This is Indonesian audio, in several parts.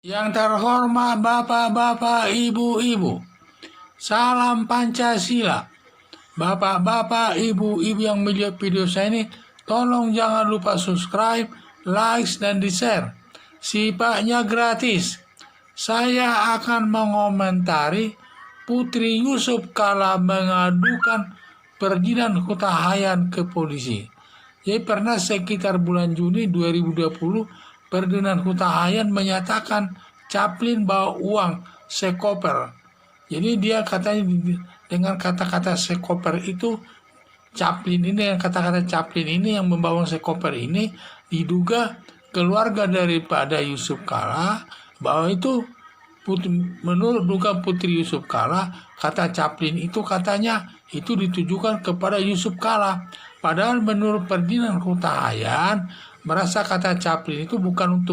Yang terhormat Bapak-Bapak, Ibu-Ibu, salam Pancasila. Bapak-bapak, Ibu-Ibu yang melihat video saya ini, tolong jangan lupa subscribe, like, dan di-share. Sifatnya gratis. Saya akan mengomentari Putri Yusuf Kala mengadukan perizinan Hutahayan ke polisi. Jadi pernah sekitar bulan Juni 2020, Ferdinand Hutahayan menyatakan Chaplin bawa uang sekoper. Jadi dia katanya dengan kata-kata sekoper itu, Chaplin ini, yang kata-kata Chaplin ini yang membawa sekoper ini, diduga keluarga daripada Yusuf Kala bahwa itu menurut duga Putri Yusuf Kala, kata Chaplin itu katanya itu ditujukan kepada Yusuf Kala. Padahal menurut Ferdinand Hutahayan merasa kata Chaplin itu bukan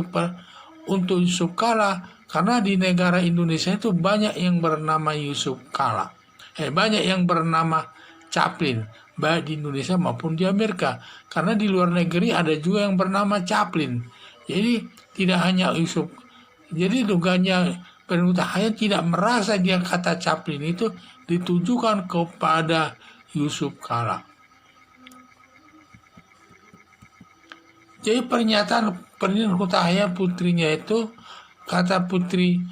untuk Yusuf Kala, karena di negara Indonesia itu banyak yang bernama Yusuf Kala. Banyak yang bernama Chaplin, baik di Indonesia maupun di Amerika. Karena di luar negeri ada juga yang bernama Chaplin. Jadi tidak hanya Yusuf. Jadi duganya Hutahayan tidak merasa dia kata Chaplin itu ditujukan kepada Yusuf Kala. Jadi pernyataan Ferdinand Hutahayan putrinya itu, kata Putri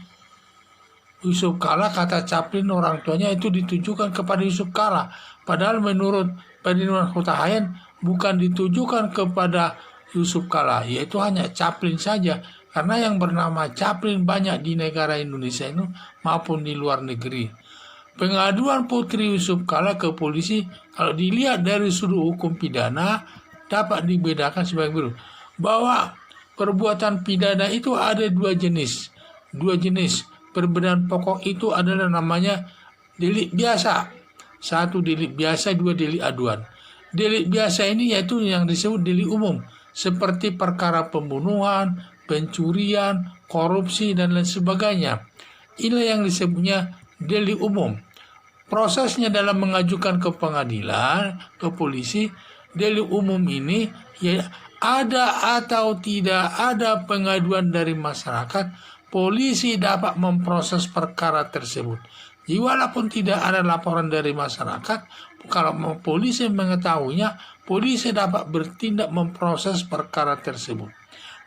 Yusuf Kala, kata Chaplin orang tuanya itu ditujukan kepada Yusuf Kala. Padahal menurut Ferdinand Hutahayan bukan ditujukan kepada Yusuf Kala, yaitu hanya Chaplin saja. Karena yang bernama Chaplin banyak di negara Indonesia itu maupun di luar negeri. Pengaduan Putri Yusuf Kala ke polisi kalau dilihat dari sudut hukum pidana dapat dibedakan sebagai berikut, bahwa perbuatan pidana itu ada dua jenis. Perbedaan pokok itu adalah namanya delik biasa. Satu delik biasa, dua delik aduan. Delik biasa ini yaitu yang disebut delik umum, seperti perkara pembunuhan, pencurian, korupsi, dan lain sebagainya. Inilah yang disebutnya delik umum. Prosesnya dalam mengajukan ke pengadilan, ke polisi, delik umum ini ya ada atau tidak ada pengaduan dari masyarakat, polisi dapat memproses perkara tersebut. Jadi walaupun tidak ada laporan dari masyarakat, kalau polisi mengetahuinya, polisi dapat bertindak memproses perkara tersebut.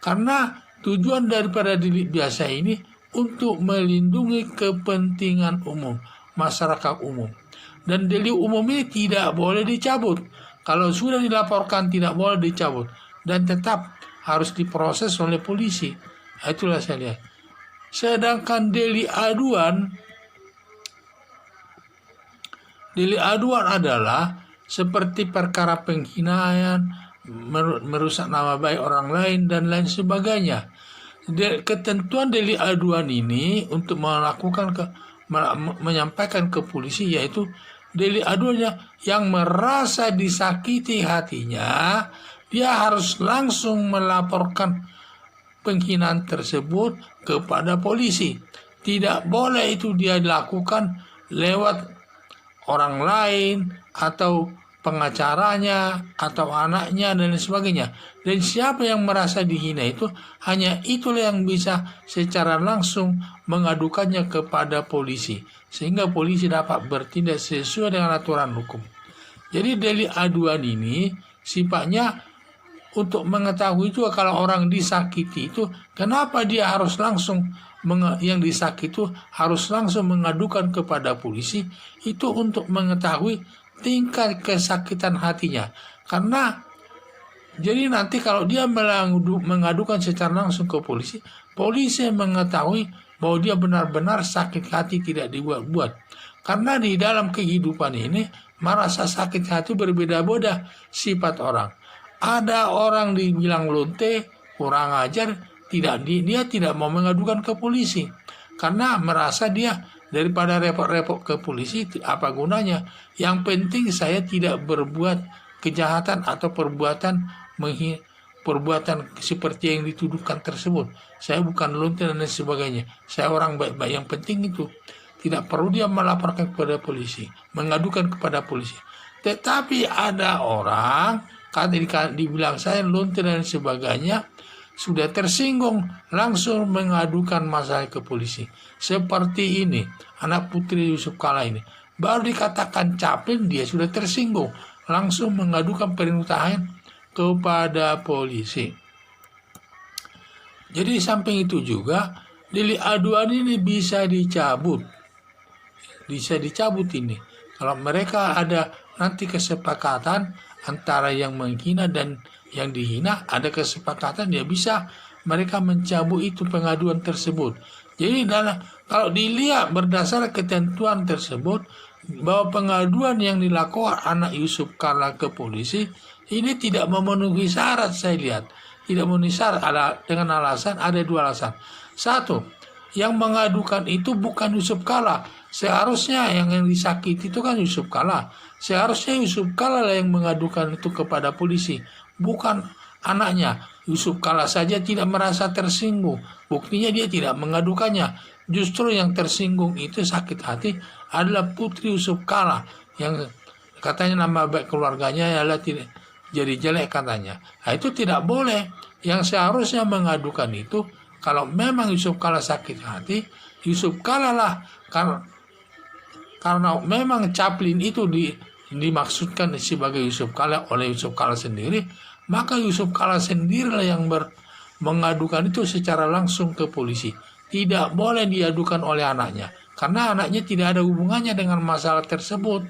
Karena tujuan daripada delik biasa ini untuk melindungi kepentingan umum, masyarakat umum. Dan delik umum ini tidak boleh dicabut. Kalau sudah dilaporkan tidak boleh dicabut dan tetap harus diproses oleh polisi. Itulah saya lihat. Sedangkan delik aduan adalah seperti perkara penghinaan, merusak nama baik orang lain, dan lain sebagainya. Ketentuan delik aduan ini untuk menyampaikan ke polisi yaitu delik aduannya yang merasa disakiti hatinya, dia harus langsung melaporkan penghinaan tersebut kepada polisi. Tidak boleh itu dia lakukan lewat orang lain atau pengacaranya atau anaknya dan sebagainya. Dan siapa yang merasa dihina itu, hanya itulah yang bisa secara langsung mengadukannya kepada polisi, sehingga polisi dapat bertindak sesuai dengan aturan hukum. Jadi delik aduan ini sifatnya untuk mengetahui juga kalau orang disakiti itu, kenapa dia harus langsung yang disakiti itu harus langsung mengadukan kepada polisi, itu untuk mengetahui tingkat kesakitan hatinya. Karena jadi nanti kalau dia mengadukan secara langsung ke polisi, polisi mengetahui bahwa dia benar-benar sakit hati tidak dibuat-buat. Karena di dalam kehidupan ini merasa sakit hati berbeda-beda sifat orang. Ada orang dibilang lonte, kurang ajar, dia tidak mau mengadukan ke polisi karena merasa dia daripada repot-repot ke polisi, apa gunanya? Yang penting saya tidak berbuat kejahatan atau perbuatan seperti yang dituduhkan tersebut. Saya bukan lonte dan lain sebagainya. Saya orang baik-baik. Yang penting itu tidak perlu dia melaporkan kepada polisi, mengadukan kepada polisi. Tetapi ada orang dibilang saya lonte dan sebagainya, sudah tersinggung langsung mengadukan masalah ke polisi. Seperti ini, anak Putri Yusuf Kala ini. Baru dikatakan Chaplin, dia sudah tersinggung. Langsung mengadukan perintah kepada polisi. Jadi samping itu juga, delik aduan ini bisa dicabut. Bisa dicabut ini. Kalau mereka ada nanti kesepakatan antara yang menghina dan yang dihina, ada kesepakatan, ya bisa mereka mencabut itu pengaduan tersebut. Jadi kalau dilihat berdasar ketentuan tersebut, bahwa pengaduan yang dilakukan anak Yusuf Kala ke polisi ini tidak memenuhi syarat. Saya lihat tidak memenuhi syarat, dengan alasan, ada dua alasan. Satu, yang mengadukan itu bukan Yusuf Kala. Seharusnya yang disakiti itu kan Yusuf Kala. Seharusnya Yusuf Kala lah yang mengadukan itu kepada polisi, bukan anaknya. Yusuf Kala saja tidak merasa tersinggung, buktinya dia tidak mengadukannya. Justru yang tersinggung itu, sakit hati, adalah Putri Yusuf Kala yang katanya nama baik keluarganya adalah tidak jadi jelek katanya. Nah, itu tidak boleh. Yang seharusnya mengadukan itu, kalau memang Yusuf Kala sakit hati, Yusuf Kala lah, karena memang Chaplin itu dimaksudkan sebagai Yusuf Kala oleh Yusuf Kala sendiri, maka Yusuf Kala sendirilah yang mengadukan itu secara langsung ke polisi. Tidak boleh diadukan oleh anaknya, karena anaknya tidak ada hubungannya dengan masalah tersebut.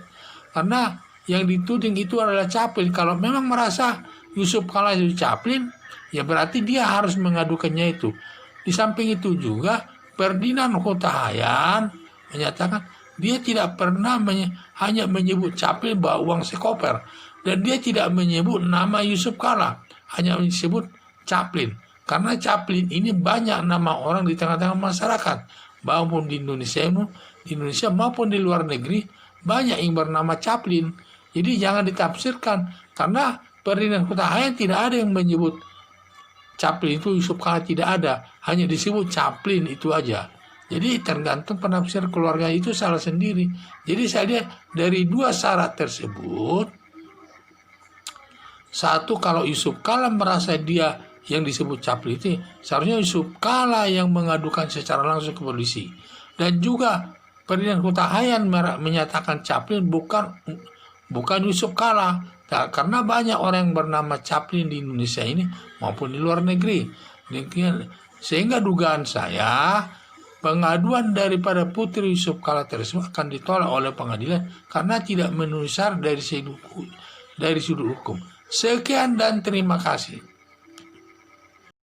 Karena yang dituding itu adalah Chaplin. Kalau memang merasa Yusuf Kala itu Chaplin, ya berarti dia harus mengadukannya itu. Di samping itu juga, Ferdinand Huta-Hayan menyatakan dia tidak pernah hanya menyebut Chaplin bawa uang sekoper, dan dia tidak menyebut nama Yusuf Kala, hanya menyebut Chaplin. Karena Chaplin ini banyak nama orang di tengah-tengah masyarakat, maupun di Indonesia maupun di luar negeri, banyak yang bernama Chaplin. Jadi jangan ditafsirkan, karena Ferdinand Huta-Hayan tidak ada yang menyebut Chaplin itu Yusuf Kala, tidak ada, hanya disebut Chaplin itu aja. Jadi tergantung penafsir keluarga itu salah sendiri. Jadi saya lihat dari dua syarat tersebut, satu, kalau Yusuf Kala merasa dia yang disebut Chaplin itu, seharusnya Yusuf Kala yang mengadukan secara langsung ke polisi. Dan juga Ferdinand Huta-Hayan menyatakan Chaplin bukan Yusuf Kala. Nah, karena banyak orang yang bernama Chaplin di Indonesia ini maupun di luar negeri. Sehingga dugaan saya, pengaduan daripada Putri Yusuf Kala tersebut akan ditolak oleh pengadilan karena tidak memenuhi syarat dari sudut hukum. Sekian dan terima kasih.